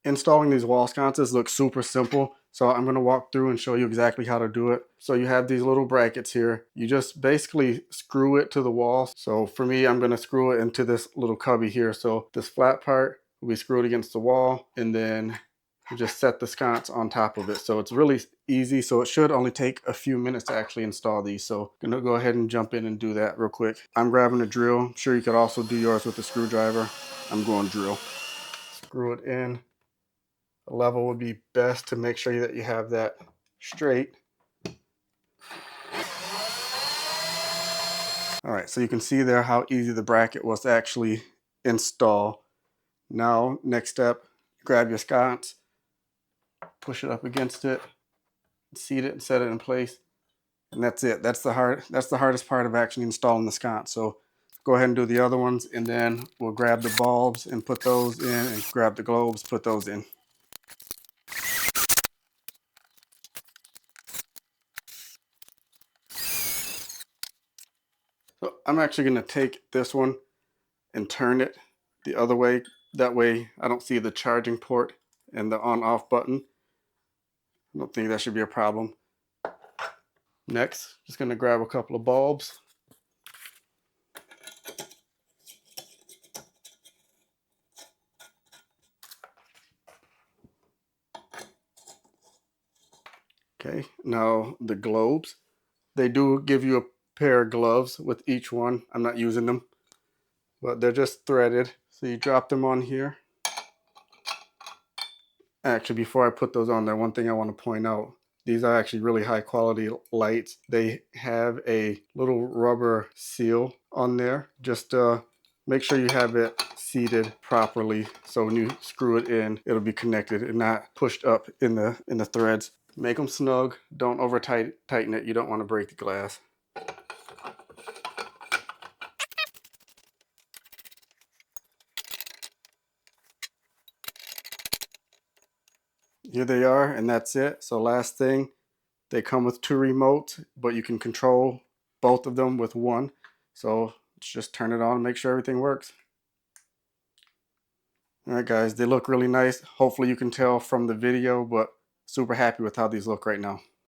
Installing these wall sconces looks super simple, so I'm going to walk through and show you exactly how to do it. So you have these little brackets here. You just basically screw it to the wall. So for me, I'm going to screw it into this little cubby here. So this flat part will be screwed against the wall, and then you just set the sconce on top of it. So it's really easy. So it should only take a few minutes to actually install these. So I'm going to go ahead and jump in and do that real quick. I'm grabbing a drill. I'm sure you could also do yours with a screwdriver. I'm going drill. Screw it in. A level would be best to make sure that you have that straight. All right, so you can see there how easy the bracket was to actually install. Now, next step, grab your sconce, push it up against it, seat it and set it in place. And that's it. That's the hardest part of actually installing the sconce. So go ahead and do the other ones, and then we'll grab the bulbs and put those in, and grab the globes, put those in. So I'm actually going to take this one and turn it the other way. That way I don't see the charging port and the on-off button. I don't think that should be a problem. Next, just going to grab a couple of bulbs. Okay, now the globes. They do give you a pair of gloves with each one. I'm not using them, but they're just threaded. So you drop them on here. Actually, before I put those on there, one thing I want to point out, these are actually really high quality lights. They have a little rubber seal on there. Just make sure you have it seated properly, so when you screw it in, it'll be connected and not pushed up in the threads. Make them snug. Don't over tighten it. You don't want to break the glass. Here they are, and that's it. So last thing, they come with 2 remotes, but you can control both of them with one. So just turn it on and make sure everything works. All right, guys, they look really nice. Hopefully you can tell from the video, but super happy with how these look right now.